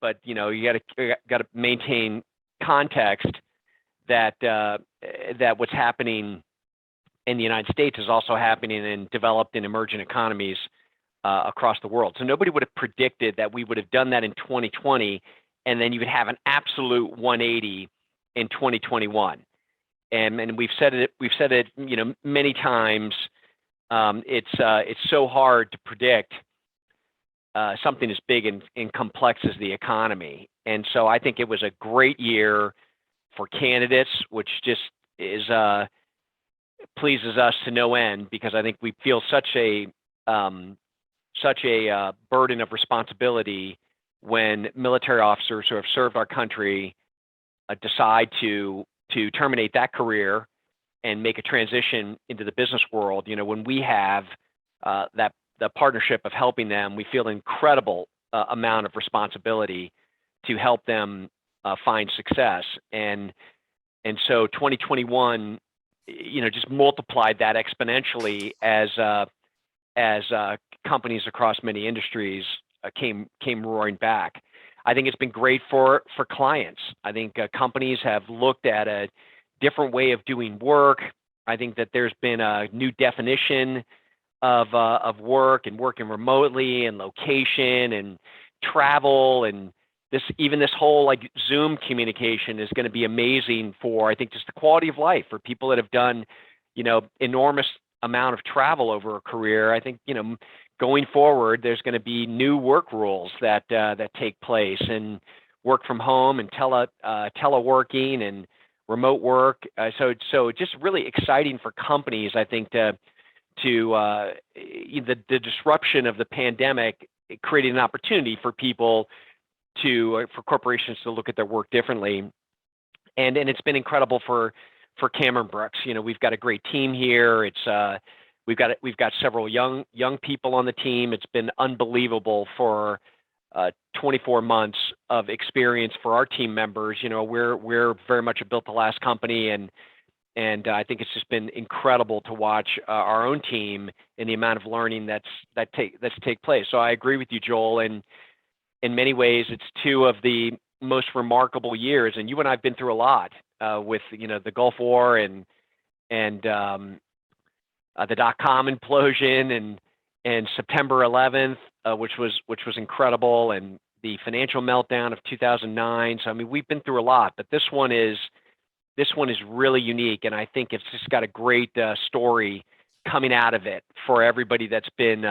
but you got to maintain context that that what's happening in the United States is also happening in developed and emerging economies across the world. So nobody would have predicted that we would have done that in 2020, and then you would have an absolute 180 in 2021. And we've said it many times. It's so hard to predict something as big and complex as the economy. And so I think it was a great year for candidates, which just pleases us to no end, because I think we feel such a burden of responsibility when military officers who have served our country decide to terminate that career and make a transition into the business world. When we have the partnership of helping them, we feel an incredible amount of responsibility to help them find success. And so 2021, just multiplied that exponentially as companies across many industries came roaring back. I think it's been great for clients. I think companies have looked at a different way of doing work. I think that there's been a new definition of work and working remotely and location and travel, and this whole like Zoom communication is going to be amazing for, I think, just the quality of life for people that have done, enormous amount of travel over a career. I think, going forward, there's going to be new work rules that take place, and work from home and teleworking and remote work. So just really exciting for companies, I think, the disruption of the pandemic created an opportunity for people for corporations to look at their work differently. And it's been incredible for Cameron Brooks. We've got a great team here. We've got several young people on the team. It's been unbelievable for 24 months of experience for our team members. We're very much a built to last company, and I think it's just been incredible to watch our own team and the amount of learning that's take place. So I agree with you, Joel, and in many ways it's two of the most remarkable years. And you and I have been through a lot with the Gulf War and the .com implosion and September 11th, which was incredible, and the financial meltdown of 2009. So I mean, we've been through a lot, but this one is really unique, and I think it's just got a great story coming out of it for everybody that's been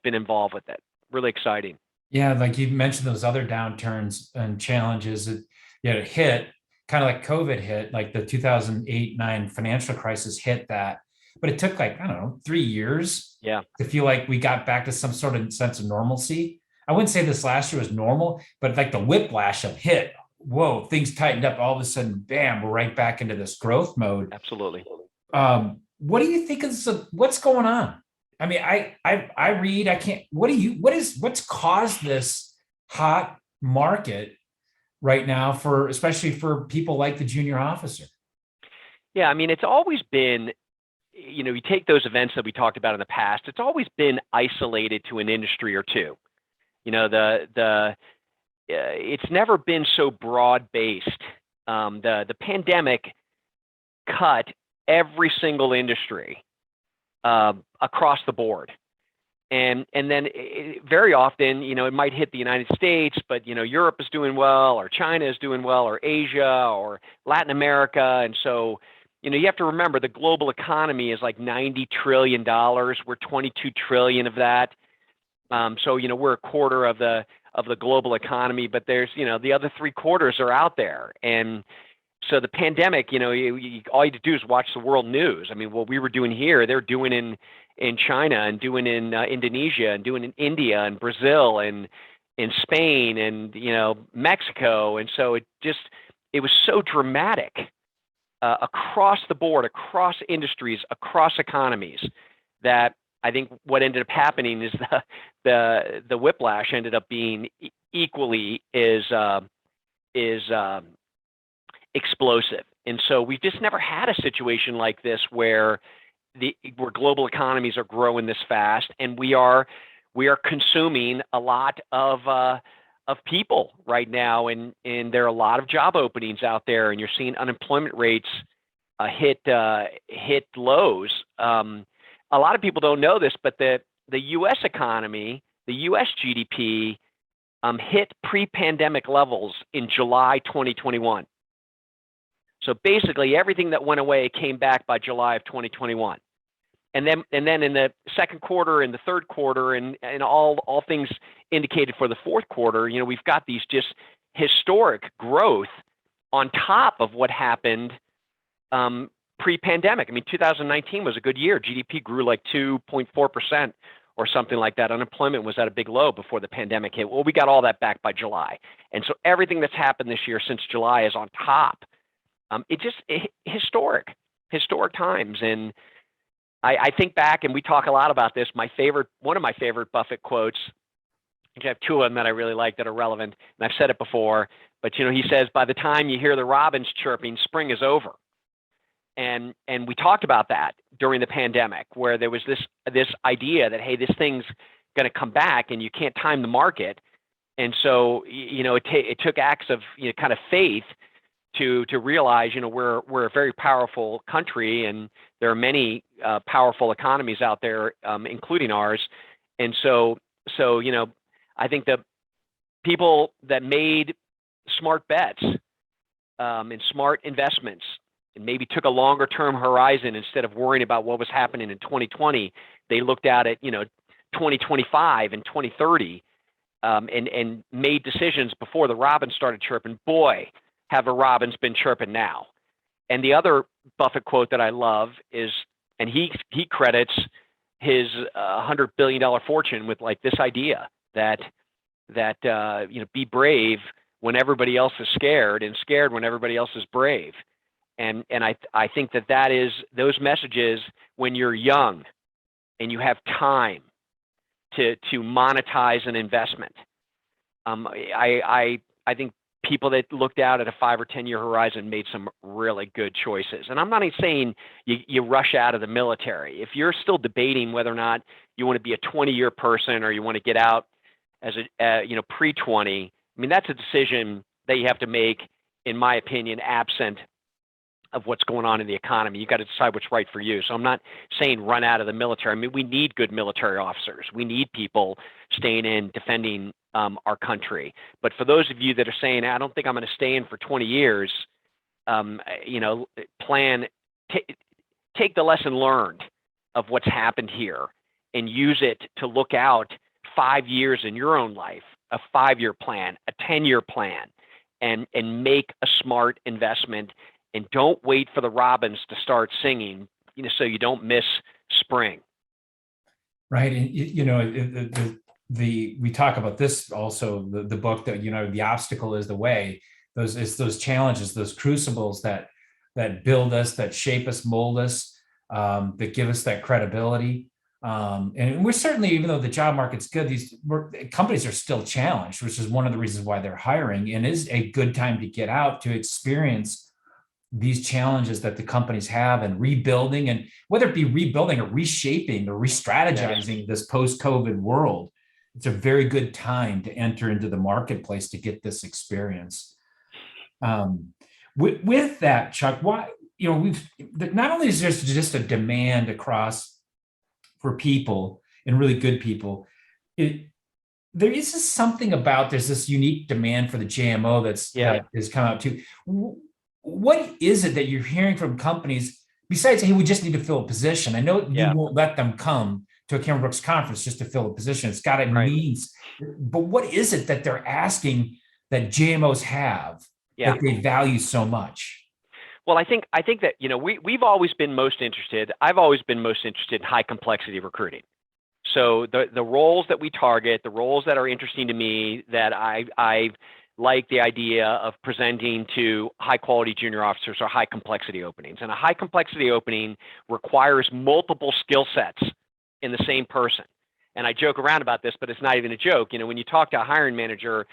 involved with it. Really exciting. Yeah, like you mentioned, those other downturns and challenges that it hit, kind of like COVID hit, like the 2008-9 financial crisis hit that. But it took 3 years to feel like we got back to some sort of sense of normalcy. I wouldn't say this last year was normal, but like the whiplash of hit, whoa, things tightened up. All of a sudden, bam, we're right back into this growth mode. Absolutely. What do you think is what's going on? I mean, I read, I can't, what's caused this hot market right now especially for people like the junior officer? Yeah, I me's always been, you take those events that we talked about in the past, it's always been isolated to an industry or two. It's never been so broad-based. The pandemic cut every single industry across the board. And then very often, it might hit the United States, but, Europe is doing well, or China is doing well, or Asia, or Latin America. And so, you have to remember the global economy is like $90 trillion. We're 22 trillion of that. So, we're a quarter of the global economy, but there's, the other 3/4 are out there. And so the pandemic, all you have to do is watch the world news. I mean, what we were doing here, they're doing in China, and doing in Indonesia, and doing in India and Brazil and in Spain and, Mexico. And so it was so dramatic across the board, across industries, across economies, that I think what ended up happening is the whiplash ended up being equally is explosive. And so we've just never had a situation like this where global economies are growing this fast, and we are consuming a lot of of people right now, and there are a lot of job openings out there, and you're seeing unemployment rates hit lows. A lot of people don't know this, but the U.S. economy, the U.S. GDP, hit pre-pandemic levels in July 2021. So basically, everything that went away came back by July of 2021. And then in the second quarter and the third quarter and all things indicated for the fourth quarter, we've got these just historic growth on top of what happened pre-pandemic. I mean, 2019 was a good year. GDP grew like 2.4% or something like that. Unemployment was at a big low before the pandemic hit. Well, we got all that back by July. And so everything that's happened this year since July is on top. Historic times. And I think back, and we talk a lot about this. One of my favorite Buffett quotes, I have two of them that I really like that are relevant, and I've said it before, but he says, by the time you hear the robins chirping, spring is over. And we talked about that during the pandemic, where there was this idea that, hey, this thing's going to come back and you can't time the market. And so, it took acts of kind of faith to realize, we're a very powerful country, and there are many powerful economies out there, including ours. And so I think the people that made smart bets and smart investments and maybe took a longer term horizon instead of worrying about what was happening in 2020, they looked out at 2025 and 2030 and made decisions before the robins started chirping. Boy, have the robins been chirping now. And the other Buffett quote that I love is, and he credits his $100 billion fortune with like this idea that be brave when everybody else is scared, and scared when everybody else is brave. And I think that is those messages when you're young and you have time to monetize an investment. I think people that looked out at a 5 or 10 year horizon made some really good choices. And I'm not even saying you rush out of the military. If you're still debating whether or not you want to be a 20-year person or you want to get out as a pre-20, I mean, that's a decision that you have to make, in my opinion, absent of what's going on in the economy. You got to decide what's right for you. So I'm not saying run out of the military. I mean, we need good military officers. We need people staying in, defending our country. But for those of you that are saying, I don't think I'm going to stay in for 20 years, take the lesson learned of what's happened here and use it to look out 5 years in your own life, a 5-year plan, a 10-year plan, and make a smart investment. And don't wait for the robins to start singing, so you don't miss spring. Right. And, we talk about this also, the book that, the obstacle is the way. Those challenges, those crucibles that build us, that shape us, mold us, that give us that credibility. And we're certainly, even though the job market's good, these companies are still challenged, which is one of the reasons why they're hiring, and is a good time to get out to experience these challenges that the companies have, and rebuilding, and whether it be rebuilding or reshaping or re-strategizing this post-COVID world. It's a very good time to enter into the marketplace to get this experience. With that, Chuck, why, not only is there just a demand across for people, and really good people, there is just something about, there's this unique demand for the JMO that is coming out too. What is it that you're hearing from companies besides, hey, we just need to fill a position? I know you won't let them come to a Cameron Brooks conference just to fill a position. It's got needs. But what is it that they're asking that JMOs have that they value so much? Well, I think that, we've always been most interested. I've always been most interested in high complexity recruiting. So the roles that we target, the roles that are interesting to me, that I like the idea of presenting to high quality junior officers, are high complexity openings. And a high complexity opening requires multiple skill sets in the same person. And I joke around about this, but it's not even a joke. When you talk to a hiring manager,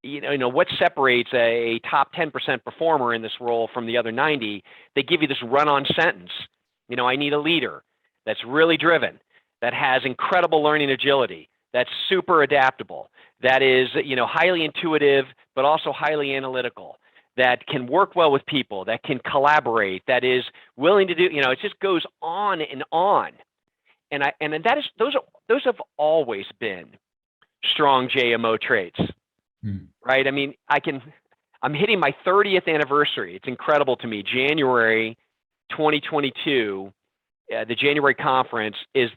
what separates a top 10% performer in this role from the other 90? They give you this run-on sentence. I need a leader that's really driven, that has incredible learning agility, that's super adaptable, that is, highly intuitive, but also highly analytical, that can work well with people, that can collaborate, that is willing to do, it just goes on and on. And those have always been strong JMO traits, right? I mean, I'm hitting my 30th anniversary. It's incredible to me. January 2022, the January conference is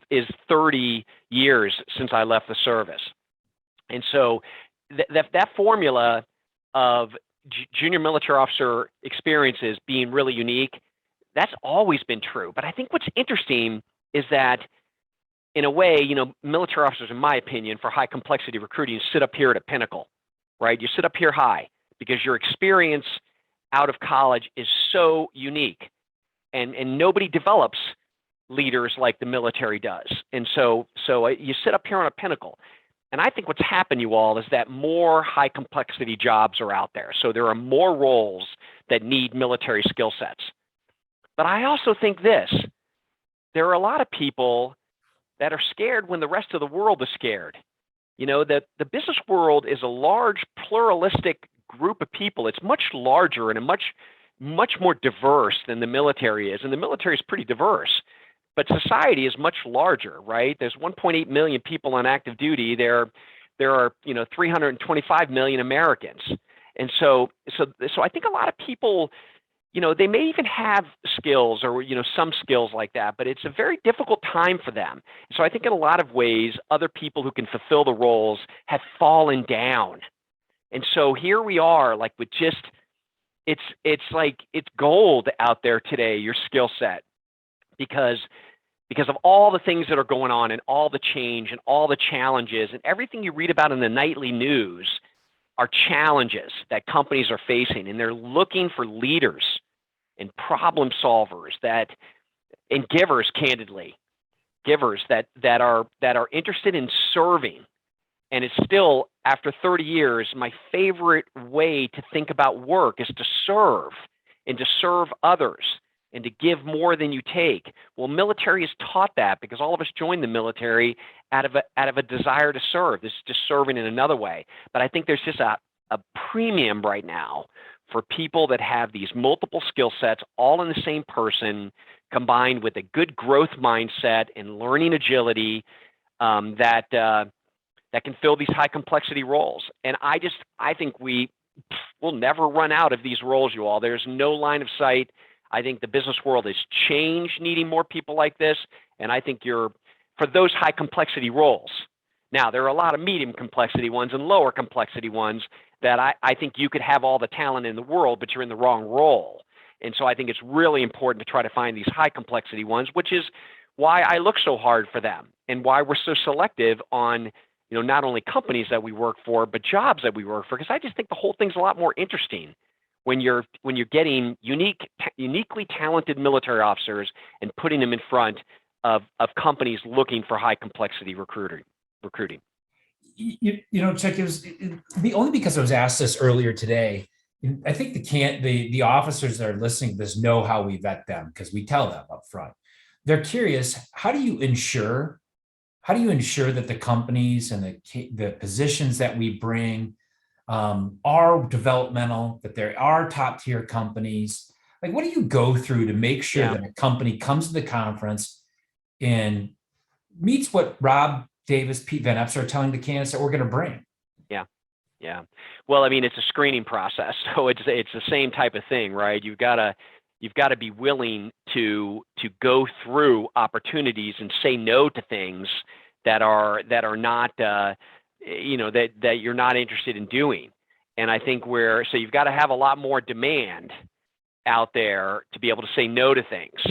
30 years since I left the service. And so that formula of junior military officer experiences being really unique, that's always been true. But I think what's interesting is that, in a way, military officers, in my opinion, for high complexity recruiting, sit up here at a pinnacle, right? You sit up here high because your experience out of college is so unique, and nobody develops leaders like the military does. And so you sit up here on a pinnacle. And I think what's happened, you all, is that more high complexity jobs are out there. So there are more roles that need military skill sets. But I also think this: there are a lot of people that are scared when the rest of the world is scared. That the business world is a large pluralistic group of people. It's much larger and much more diverse than the military is. And the military is pretty diverse. But society is much larger, right? There's 1.8 million people on active duty. There are 325 million Americans, and so I think a lot of people, they may even have skills or some skills like that, but it's a very difficult time for them. So I think in a lot of ways, other people who can fulfill the roles have fallen down, and so here we are, like with just it's gold out there today, your skill set. Because of all the things that are going on and all the change and all the challenges and everything you read about in the nightly news are challenges that companies are facing, and they're looking for leaders and problem solvers and givers, candidly, that are interested in serving. And it's still, after 30 years, my favorite way to think about work is to serve and to serve others, and to give more than you take. Well, military is taught that because all of us joined the military out of a desire to serve. This is just serving in another way. But I think there's just a premium right now for people that have these multiple skill sets all in the same person, combined with a good growth mindset and learning agility, that can fill these high complexity roles. And I think we'll never run out of these roles, you all. There's no line of sight. I think the business world has changed, needing more people like this. And I think for those high complexity roles. Now, there are a lot of medium complexity ones and lower complexity ones that I think you could have all the talent in the world, but you're in the wrong role. And so I think it's really important to try to find these high complexity ones, which is why I look so hard for them and why we're so selective on, not only companies that we work for, but jobs that we work for. Because I just think the whole thing's a lot more interesting when you're getting uniquely talented military officers and putting them in front of companies looking for high complexity recruiting. Chuck, only because I was asked this earlier today. I think the officers that are listening to this know how we vet them, because we tell them up front. They're curious, how do you ensure that the companies and the positions that we bring are developmental, that there are top tier companies? Like, what do you go through to make sure that a company comes to the conference and meets what Rob Davis, Pete Van Epps are telling the candidates that we're going to bring? Yeah. Well, I mean, it's a screening process, so it's the same type of thing, right? You've got to be willing to go through opportunities and say no to things that are not that you're not interested in doing. And I think so you've got to have a lot more demand out there to be able to say no to things.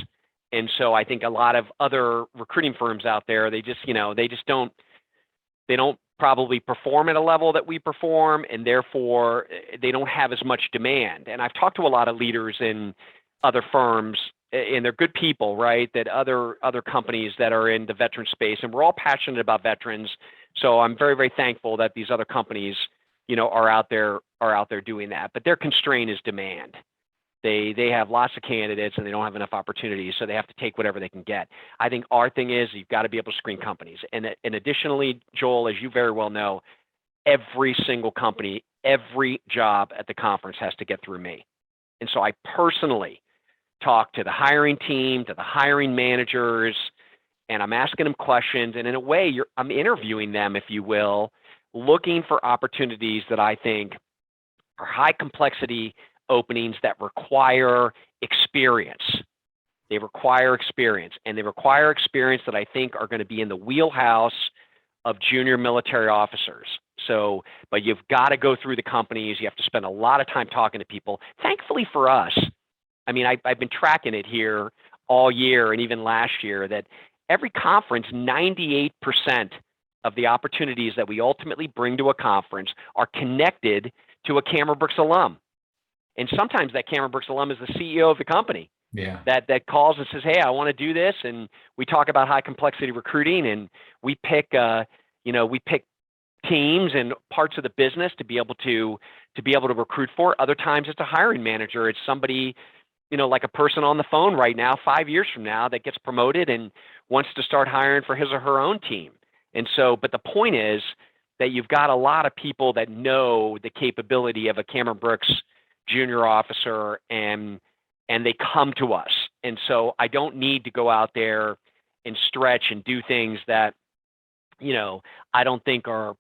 And so I think a lot of other recruiting firms out there, they don't probably perform at a level that we perform, and therefore they don't have as much demand. And I've talked to a lot of leaders in other firms, and they're good people, right? That other companies that are in the veteran space, and we're all passionate about veterans. So I'm very, very thankful that these other companies, are out there doing that. But their constraint is demand. They have lots of candidates and they don't have enough opportunities, so they have to take whatever they can get. I think our thing is you've got to be able to screen companies. And additionally, Joel, as you very well know, every single company, every job at the conference has to get through me. And so I personally talk to the hiring team, to the hiring managers, and I'm asking them questions. And in a way, I'm interviewing them, if you will, looking for opportunities that I think are high complexity openings that require experience. They require experience, and they require experience that I think are going to be in the wheelhouse of junior military officers. So, but you've got to go through the companies. You have to spend a lot of time talking to people. Thankfully for us, I mean, I've been tracking it here all year and even last year that every conference, 98% of the opportunities that we ultimately bring to a conference are connected to a Cameron Brooks alum. And sometimes that Cameron Brooks alum is the CEO of the company. Yeah. That calls and says, hey, I want to do this. And we talk about high complexity recruiting, and we pick teams and parts of the business to be able to recruit for. Other times it's a hiring manager. It's somebody, like a person on the phone right now, 5 years from now, that gets promoted and wants to start hiring for his or her own team. And so, but the point is that you've got a lot of people that know the capability of a Cameron Brooks junior officer, and they come to us. And so I don't need to go out there and stretch and do things that, I don't think are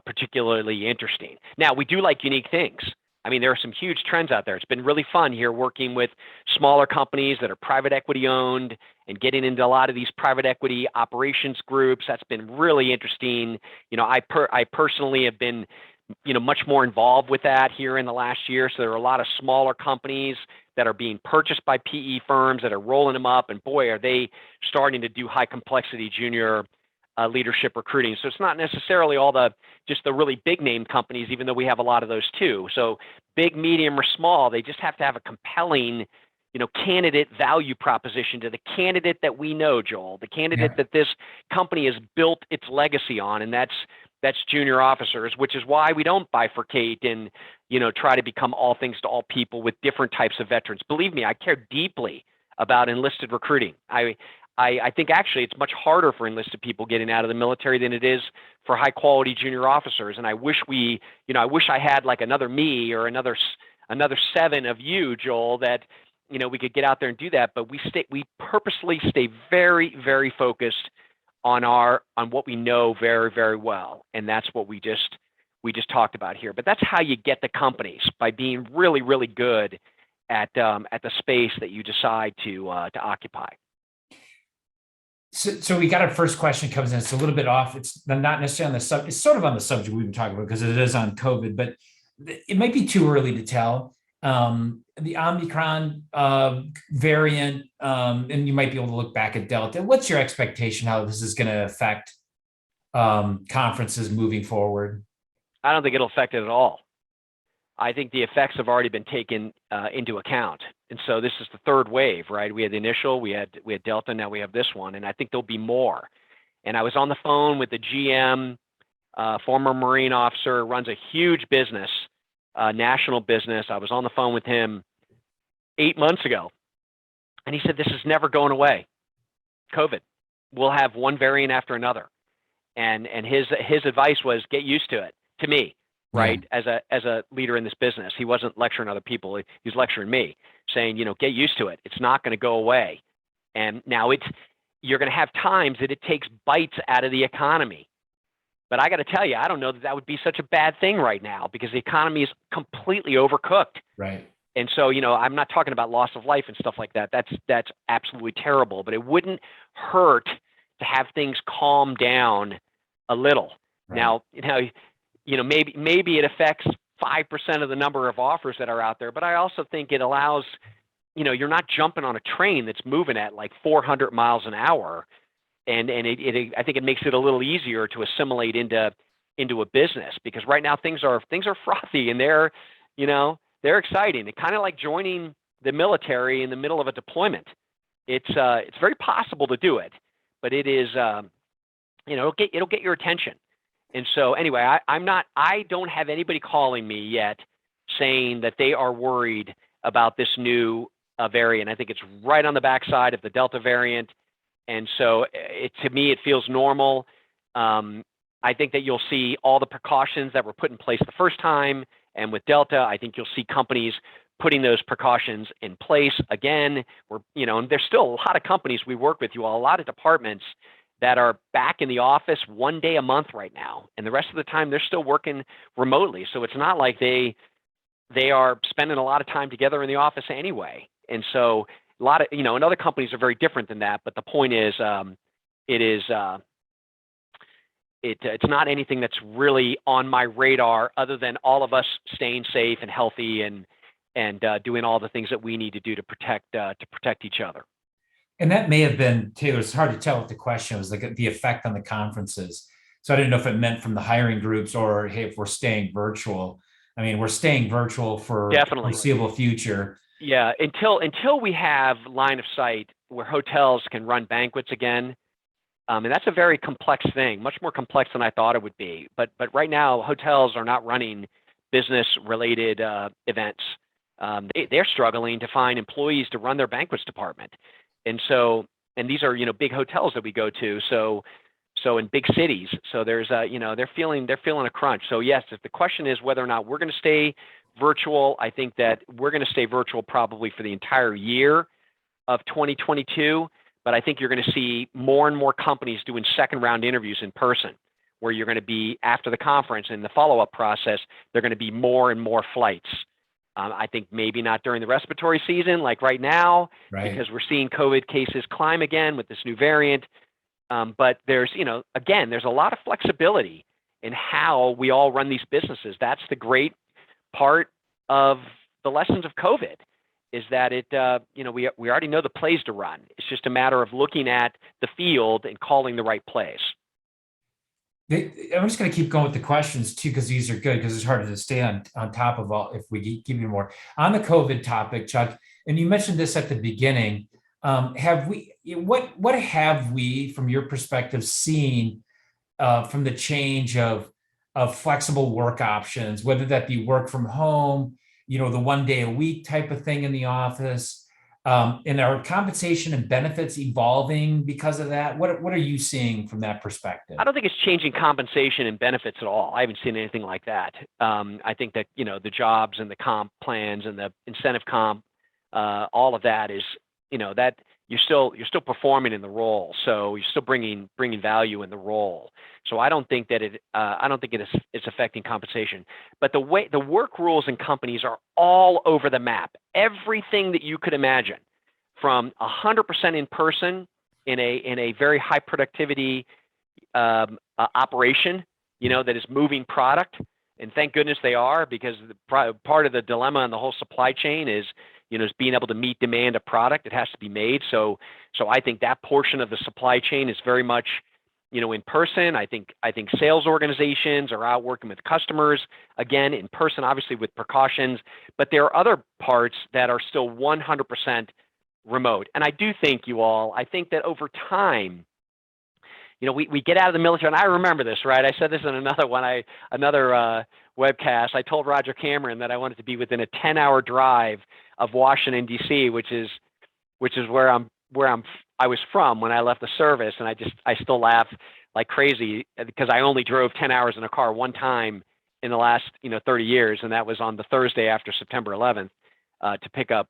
particularly interesting. Now, we do like unique things. I mean, there are some huge trends out there. It's been really fun here working with smaller companies that are private equity owned and getting into a lot of these private equity operations groups. That's been really interesting. I personally have been, much more involved with that here in the last year. So there are a lot of smaller companies that are being purchased by PE firms that are rolling them up. And boy, are they starting to do high complexity junior leadership recruiting. So it's not necessarily just the really big name companies, even though we have a lot of those too. So big, medium, or small, they just have to have a compelling, candidate value proposition to the candidate that we know, Joel, the candidate that this company has built its legacy on, and that's junior officers, which is why we don't bifurcate and, try to become all things to all people with different types of veterans. Believe me, I care deeply about enlisted recruiting. I think actually it's much harder for enlisted people getting out of the military than it is for high quality junior officers. And I wish I had like another me or another 7 of you, Joel, that, we could get out there and do that. But we purposely stay very, very focused on what we know very, very well. And that's what we just talked about here. But that's how you get the companies, by being really, really good at the space that you decide to occupy. So we got our first question comes in. It's a little bit off. It's not necessarily on the subject. It's sort of on the subject we've been talking about because it is on COVID, but it might be too early to tell. The Omnicron variant, and you might be able to look back at Delta. What's your expectation how this is going to affect conferences moving forward? I don't think it'll affect it at all. I think the effects have already been taken into account. And so this is the third wave, right? We had the initial, we had Delta, now we have this one, and I think there'll be more. And I was on the phone with the GM, former Marine officer, runs a huge business, national business. I was on the phone with him 8 months ago, and he said, this is never going away. COVID. We'll have one variant after another. And his advice was get used to it, to me. Right. As a leader in this business, he wasn't lecturing other people. He was lecturing me, saying, get used to it. It's not going to go away. And now you're going to have times that it takes bites out of the economy. But I got to tell you, I don't know that would be such a bad thing right now because the economy is completely overcooked. Right. And so, I'm not talking about loss of life and stuff like that. That's absolutely terrible. But it wouldn't hurt to have things calm down a little. Right. Now, maybe it affects 5% of the number of offers that are out there, but I also think it allows, you're not jumping on a train that's moving at like 400 miles an hour, and I think it makes it a little easier to assimilate into a business because right now things are frothy and they're exciting. It's kind of like joining the military in the middle of a deployment. It's very possible to do it, but it is it'll get your attention. And so anyway, I don't have anybody calling me yet saying that they are worried about this new variant. I think it's right on the backside of the Delta variant. And so to me, it feels normal. I I think that you'll see all the precautions that were put in place the first time, and with Delta, I think you'll see companies putting those precautions in place again. And there's still a lot of companies we work with, a lot of departments that are back in the office 1 day a month right now, and the rest of the time they're still working remotely. So it's not like they are spending a lot of time together in the office anyway. And so a lot of, and other companies are very different than that. But the point is, it's not anything that's really on my radar other than all of us staying safe and healthy and doing all the things that we need to do to protect each other. And that may have been, Taylor, it's hard to tell what the question was, like the effect on the conferences. So I didn't know if it meant from the hiring groups or, hey, if we're staying virtual. I mean, we're staying virtual for Definitely. the foreseeable future. Yeah, until we have line of sight where hotels can run banquets again. And that's a very complex thing, much more complex than I thought it would be. But right now, hotels are not running business-related events. They're struggling to find employees to run their banquets department. And these are, big hotels that we go to. So in big cities. So there's they're feeling a crunch. So yes, if the question is whether or not we're going to stay virtual, I think that we're going to stay virtual probably for the entire year of 2022. But I think you're going to see more and more companies doing second round interviews in person, where you're going to be after the conference and the follow-up process, there are going to be more and more flights. I think maybe not during the respiratory season, like right now, Right. because we're seeing COVID cases climb again with this new variant. But there's, again, there's a lot of flexibility in how we all run these businesses. That's the great part of the lessons of COVID, is that we already know the plays to run. It's just a matter of looking at the field and calling the right plays. I'm just going to keep going with the questions too, because these are good, because it's hard to stay on top of all if we give you more. On the COVID topic, Chuck, and you mentioned this at the beginning, what have we, from your perspective, seen from the change of flexible work options, whether that be work from home, the 1 day a week type of thing in the office, and are compensation and benefits evolving because of that? What are you seeing from that perspective? I don't think it's changing compensation and benefits at all. I haven't seen anything like that. I think that, the jobs and the comp plans and the incentive comp, all of that is, that you're still performing in the role. So you're still bringing value in the role. So I don't think that it's affecting compensation. But the work rules in companies are all over the map. Everything that you could imagine, from 100% in person in a very high productivity operation, that is moving product. And thank goodness they are, because part of the dilemma in the whole supply chain is being able to meet demand of product. It has to be made. So I think that portion of the supply chain is very much, in person. I think sales organizations are out working with customers, again, in person, obviously with precautions, but there are other parts that are still 100% remote. And I do think I think that over time, we get out of the military, and I remember this, right? I said this in another webcast. I told Roger Cameron that I wanted to be within a 10-hour drive of Washington, D.C., which is where I was from when I left the service, and I still laugh like crazy because I only drove 10 hours in a car one time in the last 30 years, and that was on the Thursday after September 11th to pick up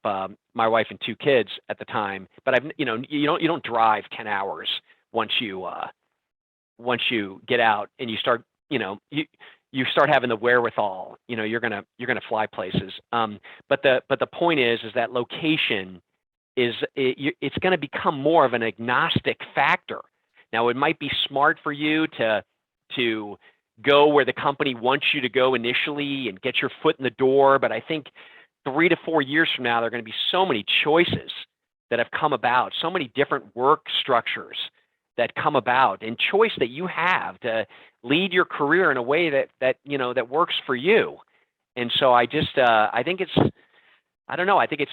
my wife and 2 kids at the time. But you don't drive 10 hours once you get out and you start you start having the wherewithal. You're gonna fly places. But the point is that location it's going to become more of an agnostic factor. Now, it might be smart for you to go where the company wants you to go initially and get your foot in the door. But I think 3 to 4 years from now, there are going to be so many choices that have come about, so many different work structures that come about, and choice that you have to lead your career in a way that works for you. And so I think it's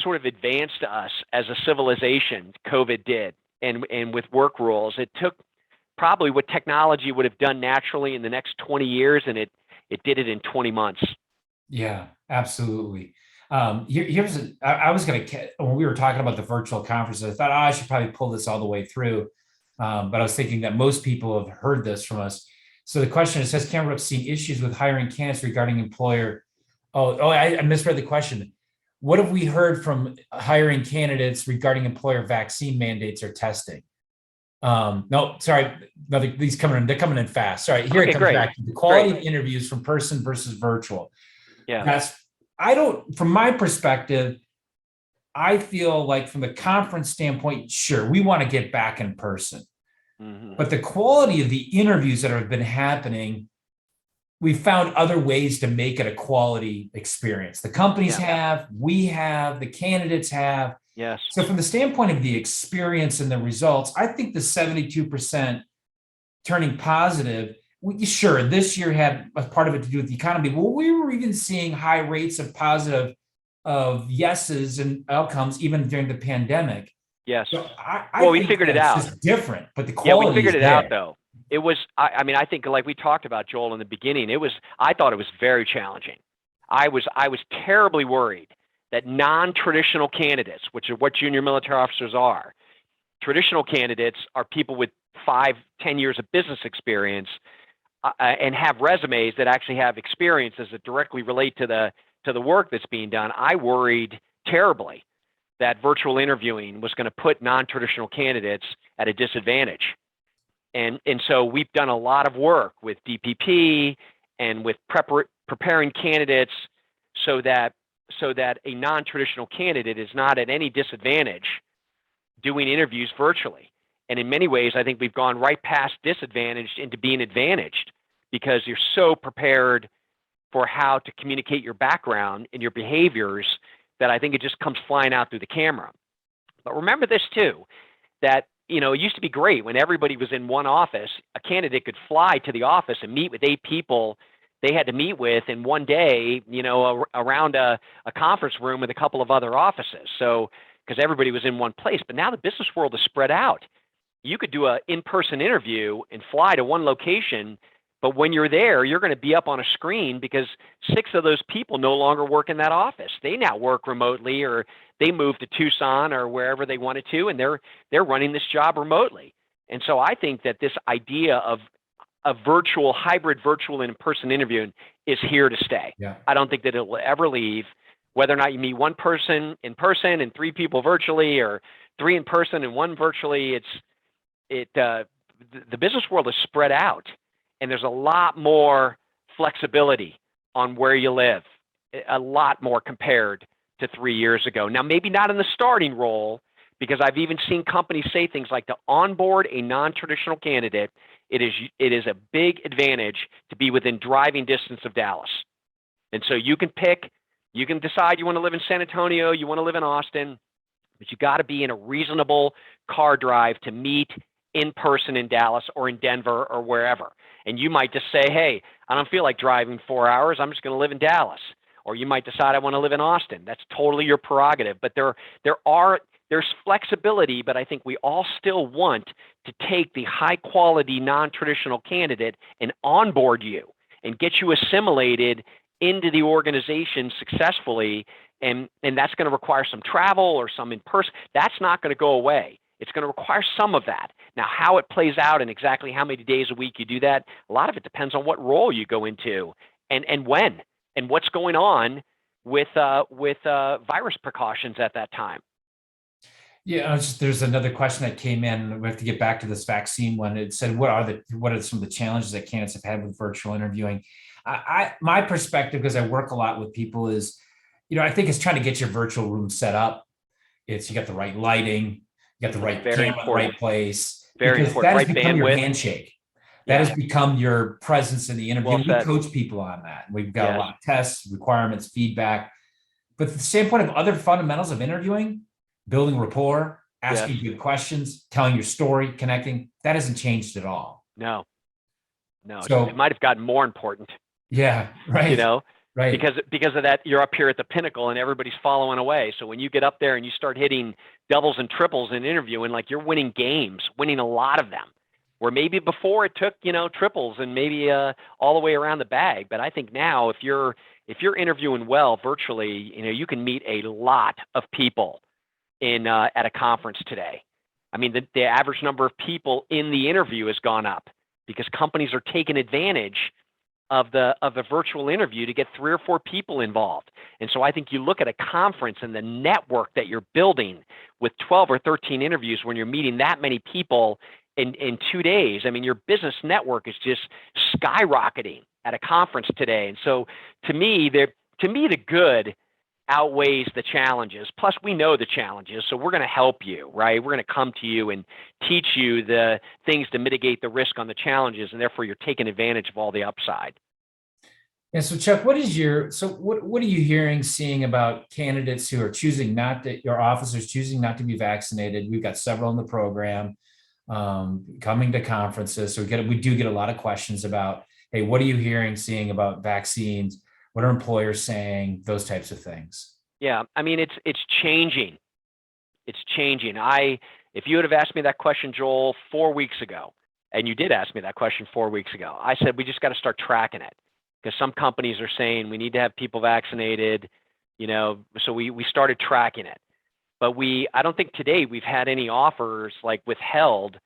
sort of advanced us as a civilization, COVID did, and with work rules. It took probably what technology would have done naturally in the next 20 years, and it did it in 20 months. Yeah, absolutely. I was going to, when we were talking about the virtual conference, I thought, I should probably pull this all the way through. But I was thinking that most people have heard this from us. So the question is, has Cameron seen issues with hiring candidates regarding employer? I misread the question. What have we heard from hiring candidates regarding employer vaccine mandates or testing? No, sorry. No, these coming in, they're coming in fast. Sorry, here it comes great. back to the quality of interviews from person versus virtual. Yeah. From my perspective, I feel like from the conference standpoint, sure, we want to get back in person. Mm-hmm. But the quality of the interviews that have been happening, we found other ways to make it a quality experience. The companies have, we have, the candidates have. Yes. So from the standpoint of the experience and the results, I think the 72% turning positive, sure, this year had a part of it to do with the economy. Well, we were even seeing high rates of positive of yeses and outcomes even during the pandemic. Yes. So we figured it out. It's just different, but the quality we figured is it there. out though. It was, I think like we talked about, Joel, in the beginning, I thought it was very challenging. I was terribly worried that non-traditional candidates, which are what junior military officers are, traditional candidates are people with 5-10 years of business experience and have resumes that actually have experiences that directly relate to the work that's being done. I worried terribly that virtual interviewing was going to put non-traditional candidates at a disadvantage. And so we've done a lot of work with DPP and with preparing candidates so that a non-traditional candidate is not at any disadvantage doing interviews virtually. And in many ways, I think we've gone right past disadvantaged into being advantaged because you're so prepared for how to communicate your background and your behaviors that I think it just comes flying out through the camera. But remember this too, that it used to be great when everybody was in one office. A candidate could fly to the office and meet with 8 people they had to meet with in one day, around a conference room with a couple of other offices. So, because everybody was in one place. But now the business world is spread out. You could do an in-person interview and fly to one location, but when you're there, you're going to be up on a screen because 6 of those people no longer work in that office. They now work remotely, or they moved to Tucson or wherever they wanted to, and they're running this job remotely. And so I think that this idea of a hybrid virtual and in-person interviewing is here to stay. Yeah. I don't think that it will ever leave, whether or not you meet one person in person and 3 people virtually, or 3 in person and 1 virtually. The business world is spread out, and there's a lot more flexibility on where you live, a lot more compared to 3 years ago. Now, maybe not in the starting role, because I've even seen companies say things like, to onboard a non-traditional candidate, it is a big advantage to be within driving distance of Dallas. And so you can decide you want to live in San Antonio, you want to live in Austin, but you got to be in a reasonable car drive to meet in person in Dallas or in Denver or wherever. And you might just say, hey, I don't feel like driving 4 hours. I'm just going to live in Dallas. Or you might decide I want to live in Austin. That's totally your prerogative. But there's flexibility, but I think we all still want to take the high quality non-traditional candidate and onboard you and get you assimilated into the organization successfully. And that's going to require some travel or some in person. That's not going to go away. It's going to require some of that. Now, how it plays out and exactly how many days a week you do that, a lot of it depends on what role you go into and when and what's going on with virus precautions at that time. Yeah, there's another question that came in. We have to get back to this vaccine one. It said, what are some of the challenges that candidates have had with virtual interviewing? My perspective, because I work a lot with people, is, I think it's trying to get your virtual room set up. You got the right lighting, you got the right camera in the right place. Very important. That has become your handshake. That has become your presence in the interview. Well said. We coach people on that. We've got a lot of tests, requirements, feedback. But the standpoint of other fundamentals of interviewing, building rapport, asking good questions, telling your story, connecting, that hasn't changed at all. No. So, it might have gotten more important. Yeah, right. Right. Because of that, you're up here at the pinnacle and everybody's following away. So when you get up there and you start hitting doubles and triples in interviewing, like you're winning games, winning a lot of them, where maybe before it took, triples and maybe all the way around the bag. But I think now if you're interviewing well virtually, you can meet a lot of people at a conference today. I mean, the average number of people in the interview has gone up because companies are taking advantage of the virtual interview to get 3 or 4 people involved. And so I think you look at a conference and the network that you're building with 12 or 13 interviews when you're meeting that many people in 2 days. I mean, your business network is just skyrocketing at a conference today. And so to me, the good outweighs the challenges. Plus, we know the challenges, so we're going to help you, right? We're going to come to you and teach you the things to mitigate the risk on the challenges, and therefore you're taking advantage of all the upside. And so, Chuck, what are you hearing, seeing about candidates who are choosing not to, your officers choosing not to be vaccinated? We've got several in the program coming to conferences, so we do get a lot of questions about, hey, what are you hearing, seeing about vaccines? What are employers saying? Those types of things. Yeah, I mean, it's changing. It's changing. If you would have asked me that question, Joel, 4 weeks ago, and you did ask me that question 4 weeks ago, I said we just got to start tracking it, because some companies are saying we need to have people vaccinated, so we started tracking it. But I don't think today we've had any offers like withheld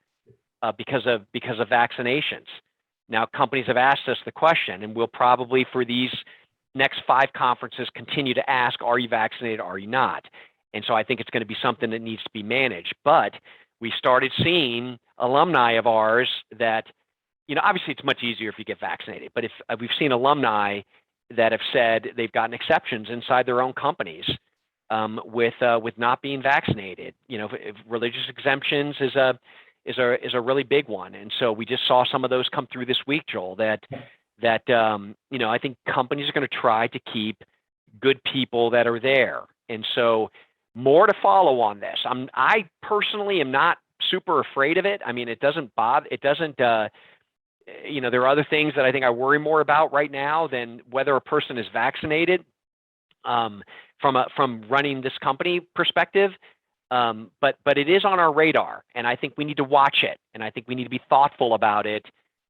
because of vaccinations. Now, companies have asked us the question, and we'll probably, for these next 5 conferences, continue to ask, are you vaccinated, are you not? And so I think it's going to be something that needs to be managed. But we started seeing alumni of ours that, obviously it's much easier if you get vaccinated, but if we've seen alumni that have said they've gotten exceptions inside their own companies with not being vaccinated. If religious exemptions is a really big one. And so we just saw some of those come through this week, Joel, that I think companies are going to try to keep good people that are there. And so more to follow on this. I personally am not super afraid of it. I mean, there are other things that I think I worry more about right now than whether a person is vaccinated from running this company perspective. But it is on our radar, and I think we need to watch it, and I think we need to be thoughtful about it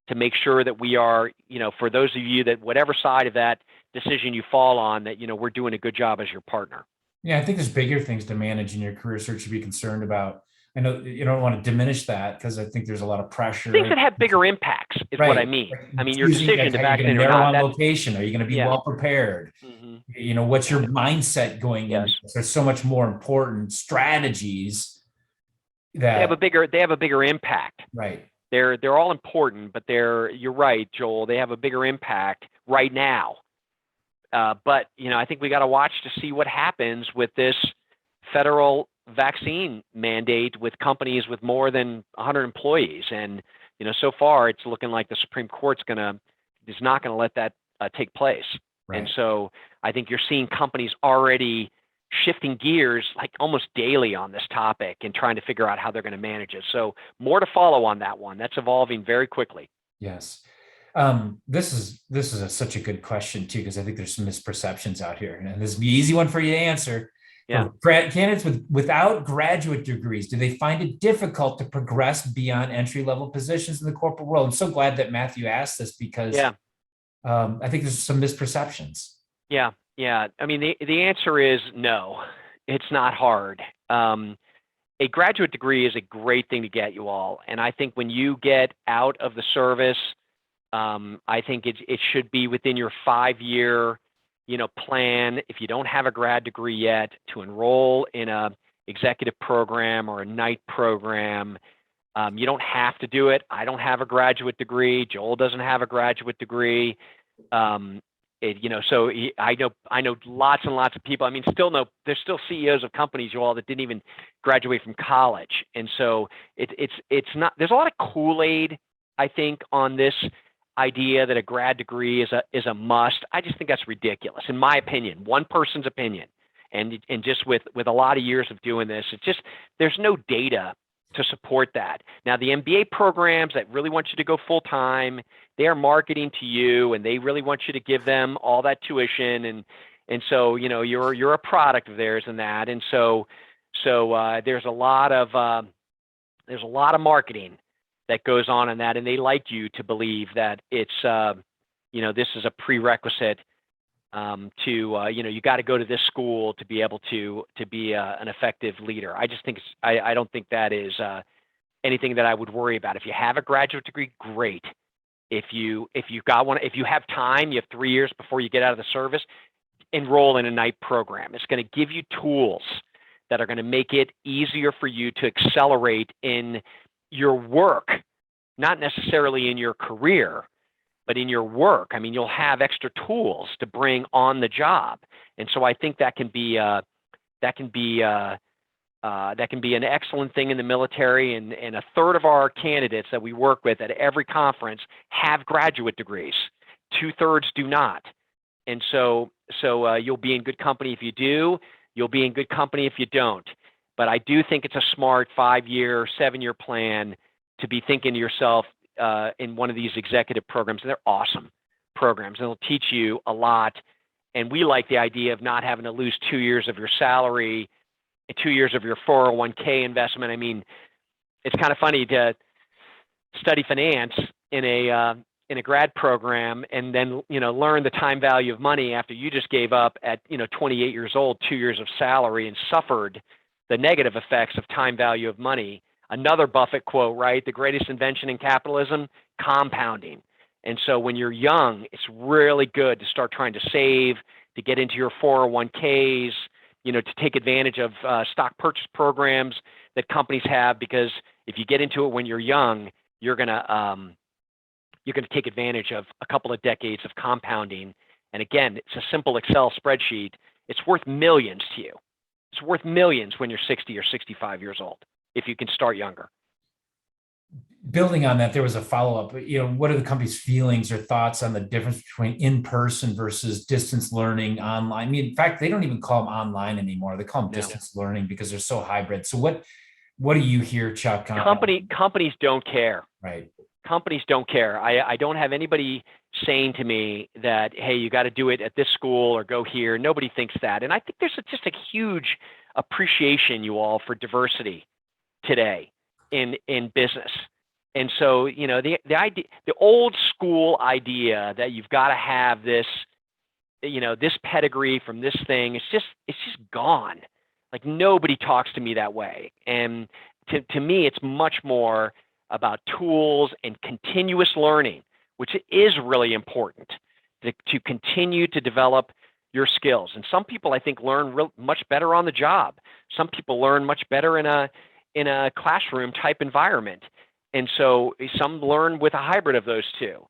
to make sure that we are, for those of you that whatever side of that decision you fall on, that, we're doing a good job as your partner. Yeah, I think there's bigger things to manage in your career search to be concerned about. I know you don't want to diminish that, because I think there's a lot of pressure. Things that have bigger impacts is right. what I mean. I mean, your decision to vaccinate or narrow not. On location. Are you going to be well prepared? Mm-hmm. What's your mindset going in? There's so much more important strategies that they have a bigger impact. Right. They're all important, but you're right, Joel. They have a bigger impact right now. But I think we got to watch to see what happens with this federal vaccine mandate with companies with more than 100 employees. And so far it's looking like the Supreme Court's is not going to let that take place. Right. And so I think you're seeing companies already shifting gears like almost daily on this topic and trying to figure out how they're going to manage it. So more to follow on that one. That's evolving very quickly. Yes. This is such a good question too, because I think there's some misperceptions out here, and this is the easy one for you to answer. Yeah. Candidates without graduate degrees, do they find it difficult to progress beyond entry-level positions in the corporate world? I'm so glad that Matthew asked this, because I think there's some misperceptions. Yeah. I mean, the answer is no, it's not hard. A graduate degree is a great thing to get, you all. And I think when you get out of the service, I think it should be within your 5-year, plan, if you don't have a grad degree yet, to enroll in a executive program or a night program. You don't have to do it. I don't have a graduate degree. Joel doesn't have a graduate degree. So I know lots and lots of people. I mean, there's still CEOs of companies, you all, that didn't even graduate from college. And so it's not, there's a lot of Kool-Aid, I think, on this idea that a grad degree is a must. I just think that's ridiculous, in my opinion, one person's opinion. And just with a lot of years of doing this, it's just, there's no data to support that. Now, the MBA programs that really want you to go full time, they are marketing to you, and they really want you to give them all that tuition, and so you're a product of theirs in that, and so there's a lot of marketing that goes on in that, and they like you to believe that it's this is a prerequisite you got to go to this school to be able to be an effective leader. I just think I don't think that is anything that I would worry about. If you have a graduate degree, great. If you got one, if you have time, you have 3 years before you get out of the service, enroll in a night program. It's going to give you tools that are going to make it easier for you to accelerate in your work, not necessarily in your career, but in your work. I mean, you'll have extra tools to bring on the job, and so I think that can be an excellent thing in the military. And a third of our candidates that we work with at every conference have graduate degrees. 2/3 do not, and so you'll be in good company if you do. You'll be in good company if you don't. But I do think it's a smart 5-year, 7-year plan to be thinking to yourself in one of these executive programs. And they're awesome programs, and they'll teach you a lot. And we like the idea of not having to lose 2 years of your salary, 2 years of your 401k investment. I mean, it's kind of funny to study finance in a grad program and then, learn the time value of money after you just gave up at, 28 years old, 2 years of salary, and suffered the negative effects of time value of money. Another Buffett quote, right? The greatest invention in capitalism, compounding. And so when you're young, it's really good to start trying to save, to get into your 401ks, to take advantage of stock purchase programs that companies have, because if you get into it when you're young, you're going to take advantage of a couple of decades of compounding. And again, it's a simple Excel spreadsheet. It's worth millions to you. It's worth millions when you're 60 or 65 years old, if you can start younger. Building on that, there was a follow-up. What are the company's feelings or thoughts on the difference between in-person versus distance learning online? I mean, in fact, they don't even call them online anymore. They call them distance learning because they're so hybrid. So what do you hear, Chuck? Companies don't care. Right. Companies don't care. I don't have anybody saying to me that, hey, you got to do it at this school or go here. Nobody thinks that. And I think there's just a huge appreciation, you all, for diversity today in business. And so, the idea, the old school idea that you've got to have this, this pedigree from this thing, it's just gone. Like, nobody talks to me that way. And to me, it's much more about tools and continuous learning, which is really important to continue to develop your skills. And some people, I think, learn much better on the job. Some people learn much better in a classroom type environment. And so some learn with a hybrid of those two.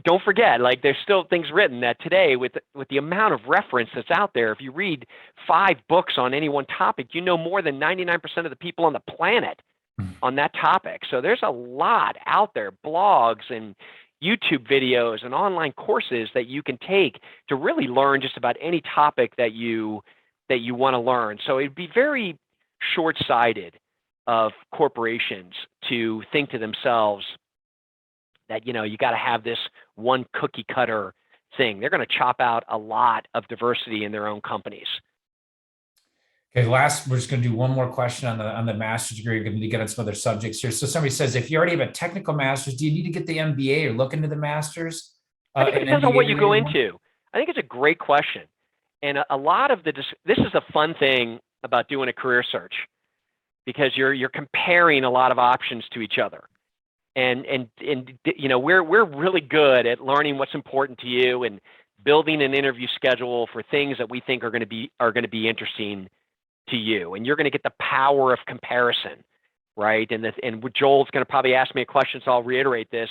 Don't forget, there's still things written that today, with the amount of reference that's out there, if you read 5 books on any one topic, more than 99% of the people on the planet on that topic. So there's a lot out there, blogs and YouTube videos and online courses that you can take to really learn just about any topic that you want to learn. So it'd be very short-sighted of corporations to think to themselves that, you got to have this one cookie cutter thing. They're going to chop out a lot of diversity in their own companies. Okay, we're just going to do one more question on the master's degree. We're going to get on some other subjects here. So somebody says, if you already have a technical master's, do you need to get the MBA or look into the master's? I think it depends on what you go into. I think it's a great question. And a lot of this is a fun thing about doing a career search, because you're comparing a lot of options to each other. And we're really good at learning what's important to you and building an interview schedule for things that we think are going to be interesting to you. And you're going to get the power of comparison, right? And Joel's going to probably ask me a question, so I'll reiterate this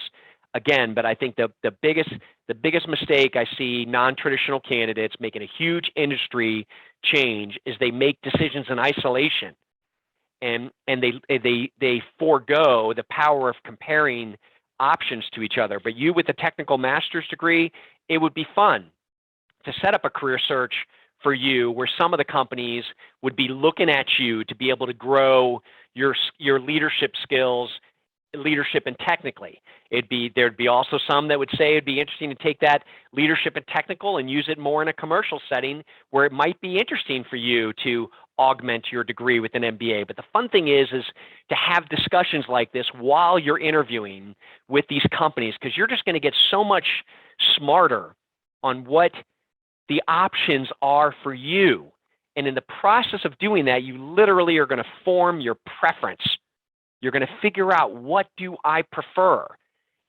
again. But I think the biggest mistake I see non-traditional candidates making a huge industry change is they make decisions in isolation. And they forego the power of comparing options to each other. But you, with a technical master's degree, it would be fun to set up a career search for you where some of the companies would be looking at you to be able to grow your leadership skills, leadership and technically. There'd be also some that would say it'd be interesting to take that leadership and technical and use it more in a commercial setting where it might be interesting for you to augment your degree with an MBA. But the fun thing is to have discussions like this while you're interviewing with these companies, because you're just going to get so much smarter on what the options are for you. And in the process of doing that, you literally are going to form your preference. You're going to figure out, what do I prefer?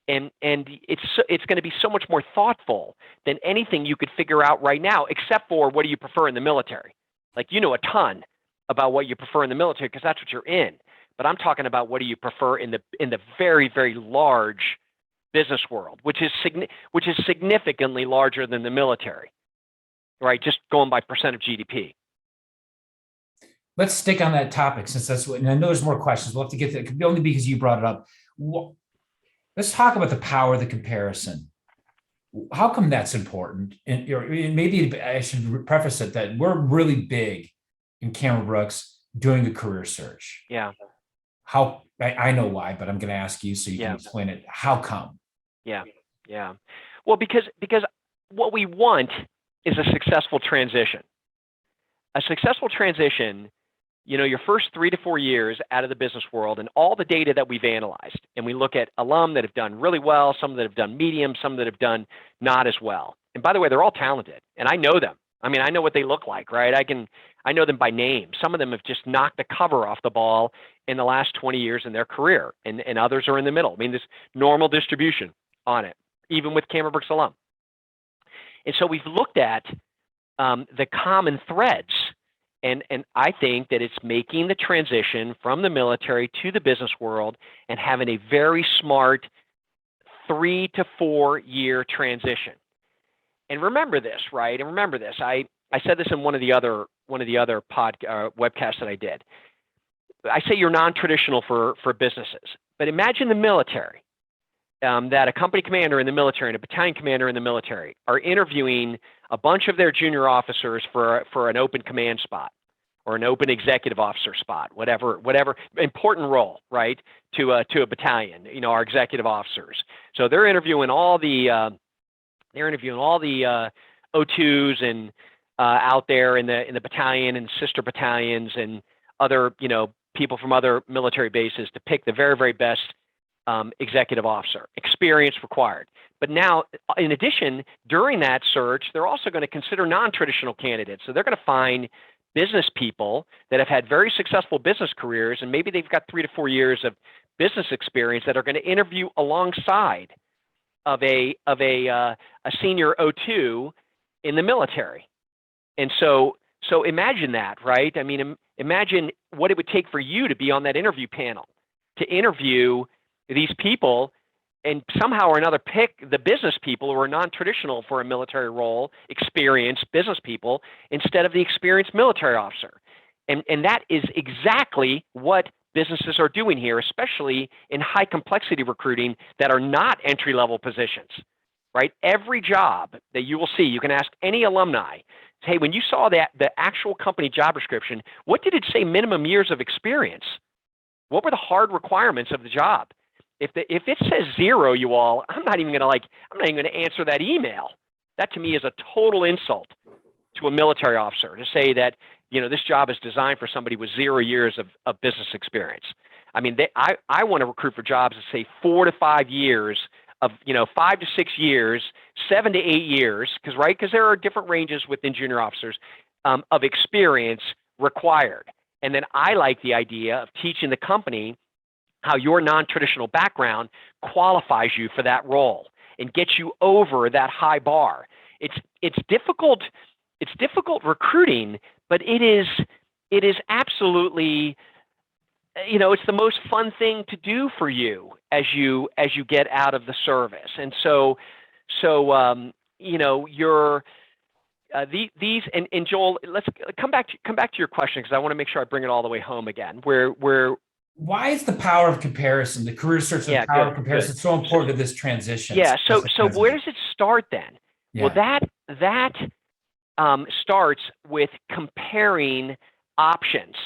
And it's going to be so much more thoughtful than anything you could figure out right now, except for what do you prefer in the military? Like, you know a ton about what you prefer in the military because that's what you're in. But I'm talking about what do you prefer in the very, very large business world, which is significantly larger than the military, right? Just going by percent of GDP. Let's stick on that topic since that's what, and I know there's more questions. We'll have to get to only because you brought it up. Let's talk about the power of the comparison. How come that's important? And maybe I should preface it that we're really big in Cameron Brooks doing a career search. Yeah. How, I know why, but I'm going to ask you so you can explain it. How come? Yeah. Well, because what we want is a successful transition. A successful transition, your first 3 to 4 years out of the business world and all the data that we've analyzed, and we look at alum that have done really well, some that have done medium, some that have done not as well. And by the way, they're all talented, and I know them. I mean, I know what they look like, right? I know them by name. Some of them have just knocked the cover off the ball in the last 20 years in their career, and others are in the middle. I mean, there's normal distribution on it, even with Cameron Brooks alum. And so we've looked at the common threads. And I think that it's making the transition from the military to the business world and having a very smart 3 to 4 year transition. And remember this, right? And remember this. I said this in one of the other webcasts that I did. I say you're non-traditional for businesses, but imagine the military, that a company commander in the military and a battalion commander in the military are interviewing a bunch of their junior officers for an open command spot or an open executive officer spot, whatever important role, right, to a battalion, our executive officers. So they're interviewing all the O2s and out there in the battalion and sister battalions and other people from other military bases to pick the very, very best executive officer, experience required. But now, in addition, during that search, they're also going to consider non-traditional candidates. So they're going to find business people that have had very successful business careers, and maybe they've got 3 to 4 years of business experience that are going to interview alongside of a senior O2 in the military. And so imagine that, right? I mean, imagine what it would take for you to be on that interview panel, to interview these people and somehow or another pick the business people who are non-traditional for a military role, experienced business people, instead of the experienced military officer. And that is exactly what businesses are doing here, especially in high complexity recruiting that are not entry-level positions, right? Every job that you will see, you can ask any alumni, hey, when you saw the actual company job description, what did it say minimum years of experience? What were the hard requirements of the job? If it says 0, you all, I'm not even going to answer that email. That to me is a total insult to a military officer to say that, this job is designed for somebody with 0 years of business experience. I mean, I want to recruit for jobs that say 4 to 5 years of, 5 to 6 years, 7 to 8 years, because there are different ranges within junior officers of experience required. And then I like the idea of teaching the company how your non-traditional background qualifies you for that role and gets you over that high bar. It's difficult recruiting, but it is absolutely, it's the most fun thing to do for you as you get out of the service. And so you're these and Joel, let's come back to your question, because I want to make sure I bring it all the way home again. Why is the power of comparison, the career search and power of comparison, so important to this transition? Yeah. So where does it start then? Yeah. Well, that starts with comparing options,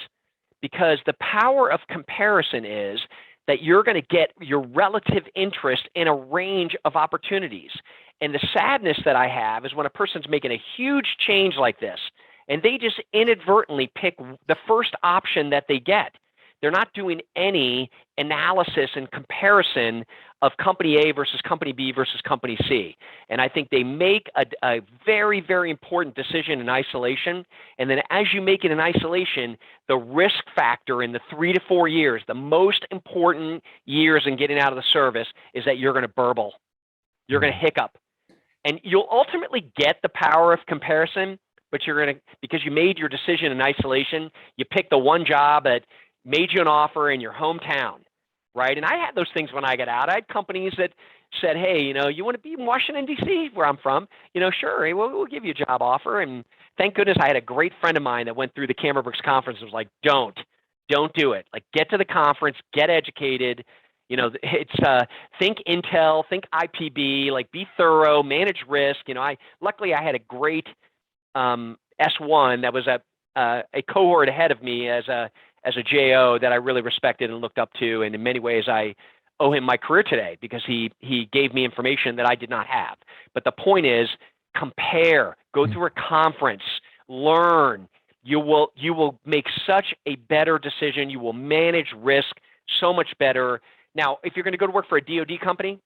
because the power of comparison is that you're going to get your relative interest in a range of opportunities. And the sadness that I have is when a person's making a huge change like this, and they just inadvertently pick the first option that they get. they're not doing any analysis and comparison of company A versus company B versus company C. And I think they make a very, very important decision in isolation. And then as you make it in isolation, the risk factor in the 3 to 4 years, the most important years in getting out of the service, is that you're going to burble. You're going to hiccup. And you'll ultimately get the power of comparison, but you're going to, because you made your decision in isolation, you picked the one job that made you an offer in your hometown, right? And I had those things when I got out. I had companies that said, hey, you want to be in Washington, D.C., where I'm from? Sure, hey, we'll give you a job offer. And thank goodness I had a great friend of mine that went through the Cameron Brooks conference and was like, don't do it. Like, get to the conference, get educated. It's think Intel, think IPB, like be thorough, manage risk. Luckily I had a great S1 that was a cohort ahead of me as a JO that I really respected and looked up to, and in many ways I owe him my career today because he gave me information that I did not have. But the point is, compare, go through a conference, learn. You will make such a better decision. You will manage risk so much better. Now, if you're going to go to work for a DoD company,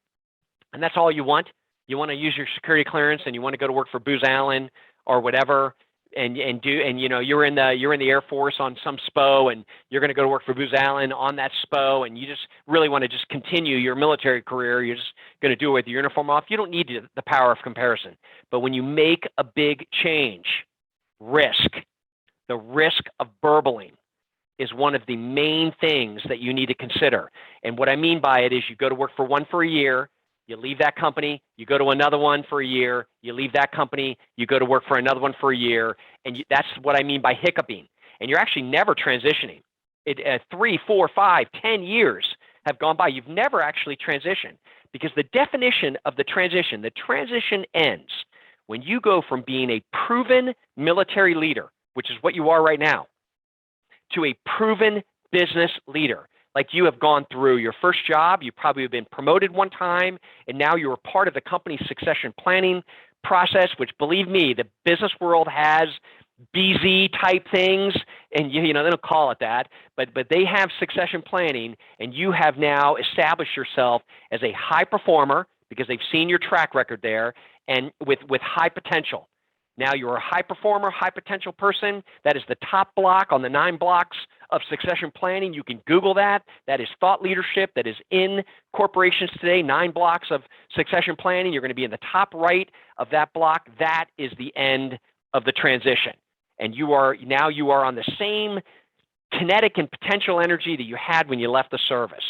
and that's all you want to use your security clearance, and you want to go to work for Booz Allen or whatever, and you're in the Air Force on some SPO, and you're going to go to work for Booz Allen on that SPO, and you just really want to just continue your military career, you're just going to do it with your uniform off. You don't need the power of comparison. But when you make a big change, the risk of burbling is one of the main things that you need to consider. And what I mean by it is, you go to work for one for a year, you leave that company, you go to another one for a year, you leave that company, you go to work for another one for a year, and that's what I mean by hiccuping. And you're actually never transitioning. 3, 4, 5, 10 years have gone by. You've never actually transitioned, because the definition of the transition ends when you go from being a proven military leader, which is what you are right now, to a proven business leader. Like, you have gone through your first job, you probably have been promoted one time, and now you're a part of the company's succession planning process, which, believe me, the business world has BZ type things, and they don't call it that, but they have succession planning, and you have now established yourself as a high performer because they've seen your track record there, and with high potential. Now you're a high performer, high potential person. That is the top block on the 9 blocks of succession planning. You can Google that. That is thought leadership. That is in corporations today, 9 blocks of succession planning. You're going to be in the top right of that block. That is the end of the transition. And you are on the same kinetic and potential energy that you had when you left the service.